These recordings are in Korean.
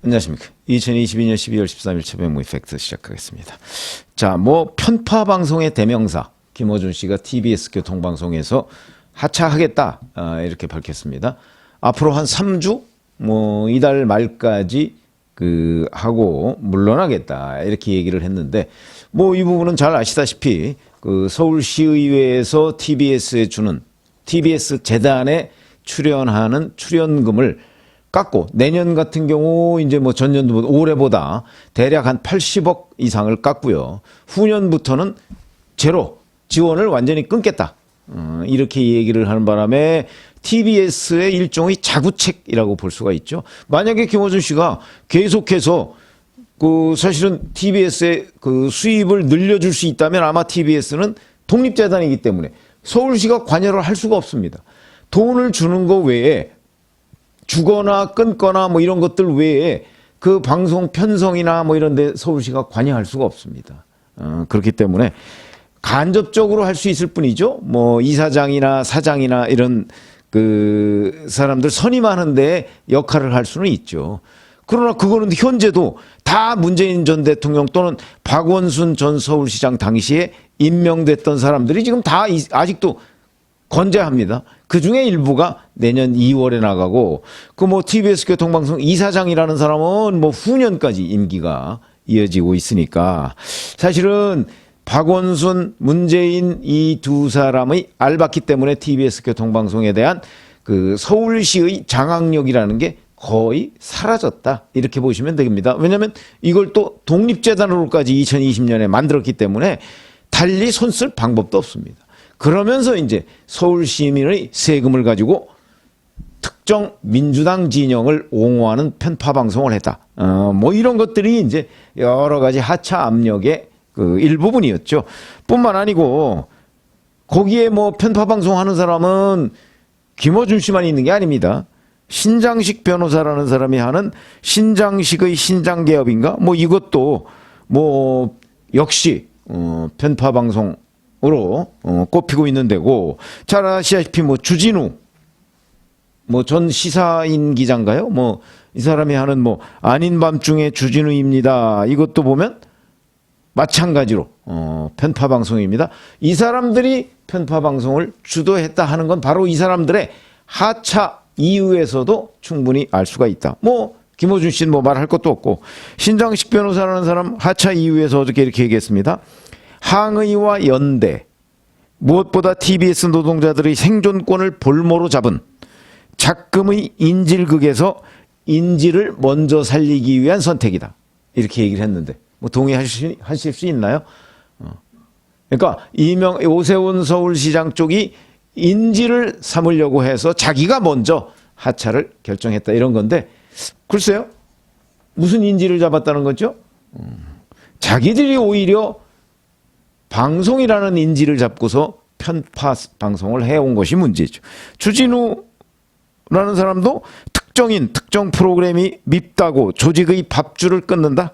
안녕하십니까. 2022년 12월 13일 최병무 이펙트 시작하겠습니다. 자, 편파 방송의 대명사 김어준 씨가 TBS 교통방송에서 하차하겠다 이렇게 밝혔습니다. 앞으로 한 3주 이달 말까지 하고 물러나겠다 이렇게 얘기를 했는데 이 부분은 잘 아시다시피 서울시의회에서 TBS에 주는 TBS 재단에 출연하는 출연금을 깎고 내년 같은 경우 이제 전년도 올해보다 대략 한 80억 이상을 깎고요. 후년부터는 제로 지원을 완전히 끊겠다. 이렇게 얘기를 하는 바람에 TBS의 일종의 자구책이라고 볼 수가 있죠. 만약에 김어준 씨가 계속해서 사실은 TBS의 수입을 늘려줄 수 있다면 아마 TBS는 독립재단이기 때문에 서울시가 관여를 할 수가 없습니다. 돈을 주는 거 외에 주거나 끊거나 이런 것들 외에 방송 편성이나 이런 데 서울시가 관여할 수가 없습니다. 그렇기 때문에 간접적으로 할 수 있을 뿐이죠. 이사장이나 사장이나 이런 사람들 선임하는데 역할을 할 수는 있죠. 그러나 그거는 현재도 다 문재인 전 대통령 또는 박원순 전 서울시장 당시에 임명됐던 사람들이 지금 다 아직도 건재합니다. 그 중에 일부가 내년 2월에 나가고 TBS 교통방송 이사장이라는 사람은 후년까지 임기가 이어지고 있으니까 사실은 박원순, 문재인 이 두 사람의 알봤기 때문에 TBS 교통방송에 대한 서울시의 장악력이라는 게 거의 사라졌다 이렇게 보시면 됩니다. 왜냐하면 이걸 또 독립재단으로까지 2020년에 만들었기 때문에 달리 손 쓸 방법도 없습니다. 그러면서 이제 서울 시민의 세금을 가지고 특정 민주당 진영을 옹호하는 편파 방송을 했다. 이런 것들이 이제 여러 가지 하차 압력의 일부분이었죠. 뿐만 아니고 거기에 편파 방송하는 사람은 김어준 씨만 있는 게 아닙니다. 신장식 변호사라는 사람이 하는 신장식의 신장개업인가? 이것도 역시 편파 방송 으로 꼽히고 있는 데고 잘 아시다시피 주진우 전 시사인 기자인가요? 이 사람이 하는 아닌 밤중에 주진우입니다. 이것도 보면 마찬가지로 편파 방송입니다. 이 사람들이 편파 방송을 주도했다 하는 건 바로 이 사람들의 하차 이후에서도 충분히 알 수가 있다. 김어준 씨는 말할 것도 없고 신장식 변호사라는 사람 하차 이후에서 어저께 이렇게 얘기했습니다. 항의와 연대, 무엇보다 TBS 노동자들의 생존권을 볼모로 잡은 작금의 인질극에서 인질을 먼저 살리기 위한 선택이다. 이렇게 얘기를 했는데 동의하실 수 있나요? 그러니까 오세훈 서울시장 쪽이 인질을 삼으려고 해서 자기가 먼저 하차를 결정했다 이런 건데 글쎄요. 무슨 인질을 잡았다는 거죠? 자기들이 오히려 방송이라는 인지를 잡고서 편파 방송을 해온 것이 문제죠. 주진우라는 사람도 특정 프로그램이 밉다고 조직의 밥줄을 끊는다.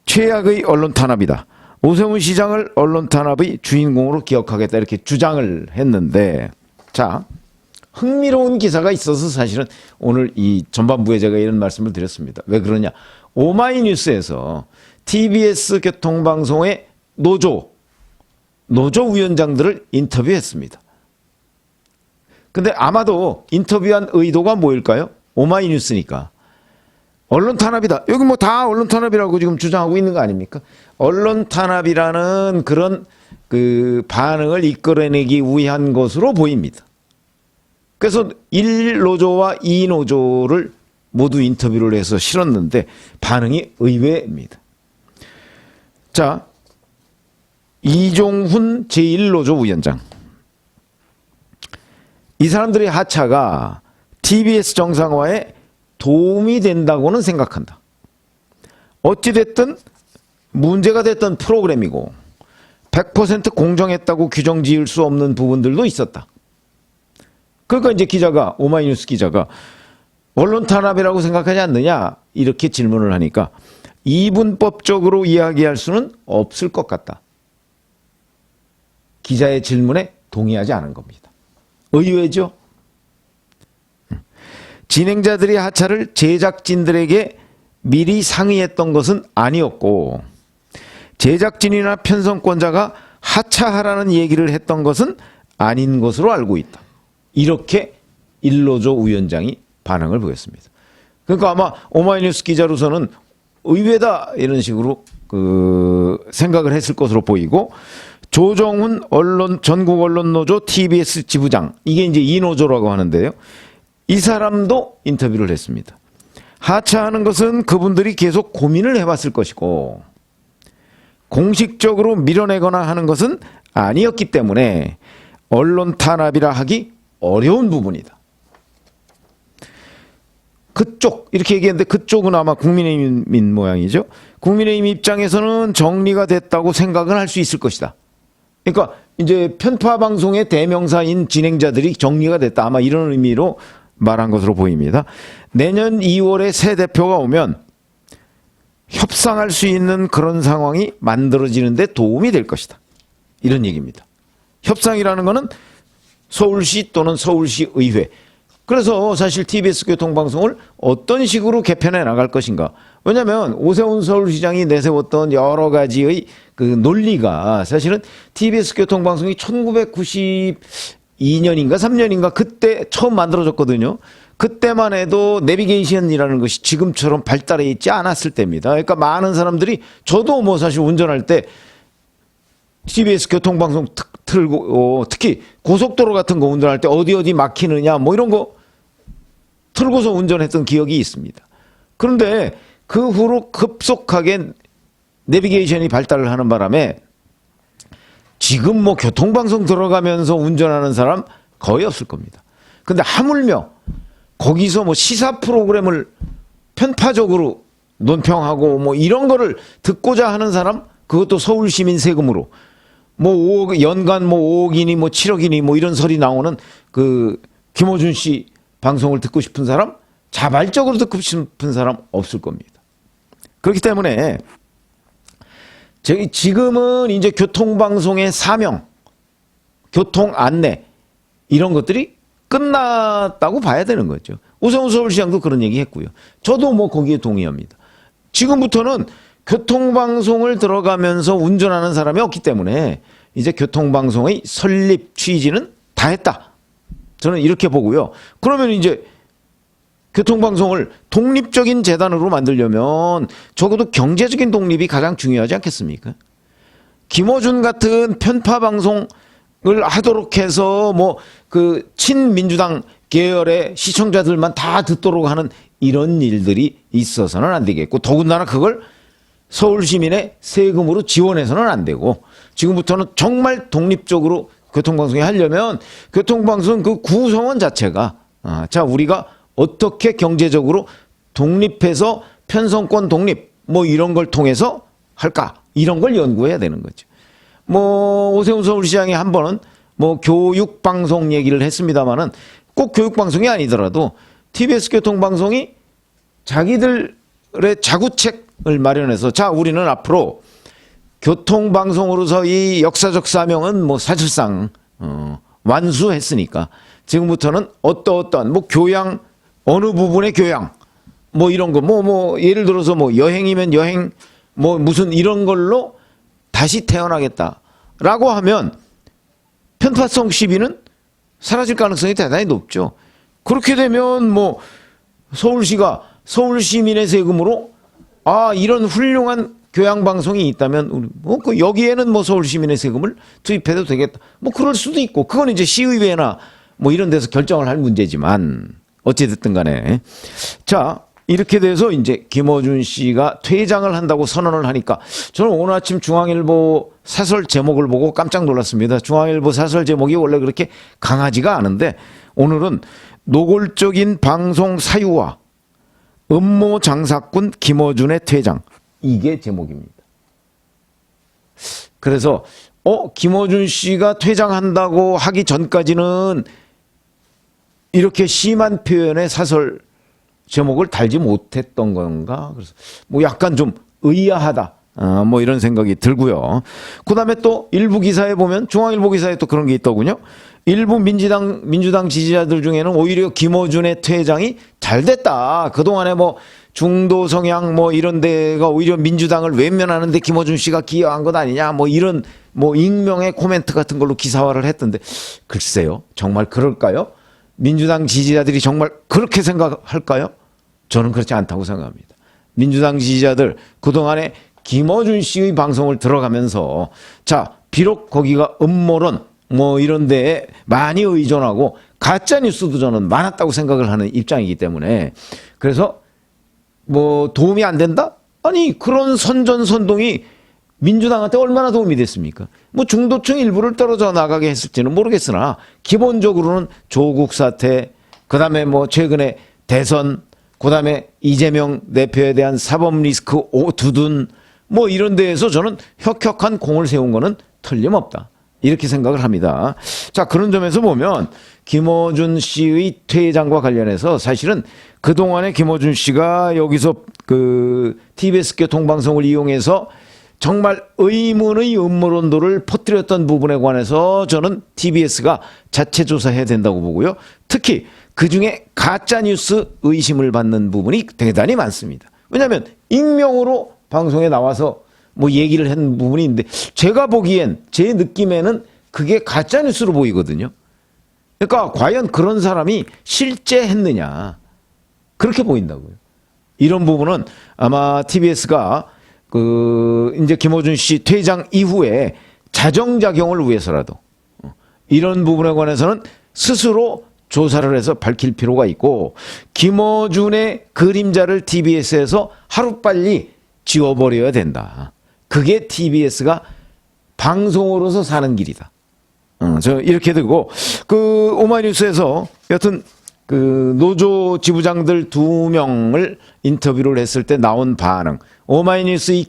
최악의 언론 탄압이다. 오세훈 시장을 언론 탄압의 주인공으로 기억하겠다 이렇게 주장을 했는데 자 흥미로운 기사가 있어서 사실은 오늘 이 전반부에 제가 이런 말씀을 드렸습니다. 왜 그러냐. 오마이뉴스에서 TBS 교통방송의 노조 위원장들을 인터뷰했습니다. 근데 아마도 인터뷰한 의도가 뭐일까요? 오마이뉴스니까. 언론 탄압이다. 여기 다 언론 탄압이라고 지금 주장하고 있는 거 아닙니까? 언론 탄압이라는 그런 반응을 이끌어내기 위한 것으로 보입니다. 그래서 1노조와 2노조를 모두 인터뷰를 해서 실었는데 반응이 의외입니다. 자, 이종훈 제1노조 위원장. 이 사람들의 하차가 TBS 정상화에 도움이 된다고는 생각한다. 어찌됐든 문제가 됐던 프로그램이고 100% 공정했다고 규정 지을 수 없는 부분들도 있었다. 그러니까 이제 오마이뉴스 기자가 언론 탄압이라고 생각하지 않느냐 이렇게 질문을 하니까 이분법적으로 이야기할 수는 없을 것 같다. 기자의 질문에 동의하지 않은 겁니다. 의외죠? 진행자들이 하차를 제작진들에게 미리 상의했던 것은 아니었고 제작진이나 편성권자가 하차하라는 얘기를 했던 것은 아닌 것으로 알고 있다. 이렇게 일로조 위원장이 반응을 보였습니다. 그러니까 아마 오마이뉴스 기자로서는 의외다 이런 식으로 생각을 했을 것으로 보이고 조정훈 전국 언론노조 TBS 지부장, 이게 이제 이노조라고 하는데요. 이 사람도 인터뷰를 했습니다. 하차하는 것은 그분들이 계속 고민을 해왔을 것이고 공식적으로 밀어내거나 하는 것은 아니었기 때문에 언론 탄압이라 하기 어려운 부분이다. 그쪽 이렇게 얘기했는데 그쪽은 아마 국민의힘인 모양이죠. 국민의힘 입장에서는 정리가 됐다고 생각은 할 수 있을 것이다. 그러니까 이제 편파 방송의 대명사인 진행자들이 정리가 됐다. 아마 이런 의미로 말한 것으로 보입니다. 내년 2월에 새 대표가 오면 협상할 수 있는 그런 상황이 만들어지는 데 도움이 될 것이다. 이런 얘기입니다. 협상이라는 거는 서울시 또는 서울시 의회. 그래서 사실 TBS 교통방송을 어떤 식으로 개편해 나갈 것인가. 왜냐하면 오세훈 서울시장이 내세웠던 여러 가지의 그 논리가 사실은 TBS 교통방송이 1992년인가 3년인가 그때 처음 만들어졌거든요. 그때만 해도 내비게이션이라는 것이 지금처럼 발달해 있지 않았을 때입니다. 그러니까 많은 사람들이 저도 뭐 사실 운전할 때 TBS 교통방송 틀고 특히 고속도로 같은 거 운전할 때 어디 막히느냐 뭐 이런 거 틀고서 운전했던 기억이 있습니다. 그런데 그 후로 급속하게 내비게이션이 발달을 하는 바람에 지금 뭐 교통방송 들어가면서 운전하는 사람 거의 없을 겁니다. 근데 하물며 거기서 뭐 시사 프로그램을 편파적으로 논평하고 뭐 이런 거를 듣고자 하는 사람, 그것도 서울 시민 세금으로 뭐 5억, 연간 뭐 5억이니 뭐 7억이니 뭐 이런 설이 나오는 그 김어준 씨 방송을 듣고 싶은 사람, 자발적으로 듣고 싶은 사람 없을 겁니다. 그렇기 때문에 지금은 이제 교통방송의 사명, 교통 안내 이런 것들이 끝났다고 봐야 되는 거죠. 오세훈 서울시장도 그런 얘기 했고요. 저도 뭐 거기에 동의합니다. 지금부터는 교통방송을 들어가면서 운전하는 사람이 없기 때문에 이제 교통방송의 설립 취지는 다 했다. 저는 이렇게 보고요. 그러면 이제 교통방송을 독립적인 재단으로 만들려면 적어도 경제적인 독립이 가장 중요하지 않겠습니까? 김어준 같은 편파 방송을 하도록 해서 뭐 그 친민주당 계열의 시청자들만 다 듣도록 하는 이런 일들이 있어서는 안 되겠고, 더군다나 그걸 서울 시민의 세금으로 지원해서는 안 되고, 지금부터는 정말 독립적으로 교통방송이 하려면 교통방송 그 구성원 자체가 자 우리가 어떻게 경제적으로 독립해서 편성권 독립 뭐 이런 걸 통해서 할까, 이런 걸 연구해야 되는 거죠. 뭐 오세훈 서울시장이 한 번은 뭐 교육방송 얘기를 했습니다마는 꼭 교육방송이 아니더라도 TBS 교통방송이 자기들의 자구책을 마련해서 자 우리는 앞으로 교통방송으로서 이 역사적 사명은 뭐 사실상 완수했으니까 지금부터는 어떠한 뭐 교양, 어느 부분의 교양 뭐 이런 거 뭐 예를 들어서 뭐 여행이면 여행 뭐 무슨 이런 걸로 다시 태어나겠다라고 하면 편파성 시비는 사라질 가능성이 대단히 높죠. 그렇게 되면 뭐 서울시가 서울 시민의 세금으로 이런 훌륭한 교양 방송이 있다면 뭐 여기에는 뭐 서울 시민의 세금을 투입해도 되겠다. 뭐 그럴 수도 있고, 그건 이제 시의회나 뭐 이런 데서 결정을 할 문제지만 어찌 됐든 간에 자 이렇게 돼서 이제 김어준 씨가 퇴장을 한다고 선언을 하니까 저는 오늘 아침 중앙일보 사설 제목을 보고 깜짝 놀랐습니다. 중앙일보 사설 제목이 원래 그렇게 강하지가 않은데 오늘은 노골적인 방송 사유와 음모 장사꾼 김어준의 퇴장, 이게 제목입니다. 그래서 김어준 씨가 퇴장한다고 하기 전까지는 이렇게 심한 표현의 사설 제목을 달지 못했던 건가? 그래서 뭐 약간 좀 의아하다. 뭐 이런 생각이 들고요. 그 다음에 또 일부 기사에 보면, 중앙일보 기사에 또 그런 게 있더군요. 일부 민주당 지지자들 중에는 오히려 김어준의 퇴장이 잘 됐다. 그동안에 뭐 중도 성향 뭐 이런 데가 오히려 민주당을 외면하는데 김어준 씨가 기여한 것 아니냐 뭐 이런 뭐 익명의 코멘트 같은 걸로 기사화를 했던데 글쎄요. 정말 그럴까요? 민주당 지지자들이 정말 그렇게 생각할까요? 저는 그렇지 않다고 생각합니다. 민주당 지지자들 그동안에 김어준 씨의 방송을 들어가면서 자, 비록 거기가 음모론 뭐 이런 데에 많이 의존하고 가짜 뉴스도 저는 많았다고 생각을 하는 입장이기 때문에 그래서 뭐 도움이 안 된다? 아니 그런 선전선동이 민주당한테 얼마나 도움이 됐습니까? 뭐 중도층 일부를 떨어져 나가게 했을지는 모르겠으나 기본적으로는 조국 사태 그다음에 뭐 최근에 대선 그다음에 이재명 대표에 대한 사법 리스크 두둔 뭐 이런 데에서 저는 혁혁한 공을 세운 거는 틀림없다. 이렇게 생각을 합니다. 자, 그런 점에서 보면 김어준 씨의 퇴장과 관련해서 사실은 그동안에 김어준 씨가 여기서 그 TBS 교통방송을 이용해서 정말 의문의 음모론도를 퍼뜨렸던 부분에 관해서 저는 TBS가 자체 조사해야 된다고 보고요. 특히 그중에 가짜뉴스 의심을 받는 부분이 대단히 많습니다. 왜냐하면 익명으로 방송에 나와서 뭐 얘기를 한 부분이 있는데 제가 보기엔 제 느낌에는 그게 가짜뉴스로 보이거든요. 그러니까 과연 그런 사람이 실제 했느냐 그렇게 보인다고요. 이런 부분은 아마 TBS가 그 이제 김어준 씨 퇴장 이후에 자정작용을 위해서라도 이런 부분에 관해서는 스스로 조사를 해서 밝힐 필요가 있고 김어준의 그림자를 TBS에서 하루빨리 지워버려야 된다. 그게 TBS가 방송으로서 사는 길이다. 저 이렇게 되고 그 오마이뉴스에서 여튼 그 노조 지부장들 2명을 인터뷰를 했을 때 나온 반응. 오마이뉴스의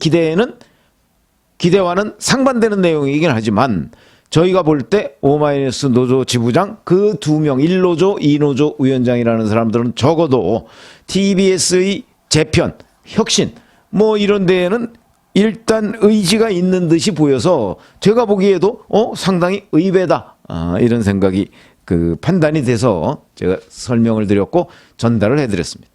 기대와는 상반되는 내용이긴 하지만 저희가 볼 때 오마이뉴스 노조 지부장 그 2명 1노조 2노조 위원장이라는 사람들은 적어도 TBS의 재편 혁신 뭐 이런 데에는 일단 의지가 있는 듯이 보여서 제가 보기에도 상당히 의외다 이런 생각이 그 판단이 돼서 제가 설명을 드렸고 전달을 해드렸습니다.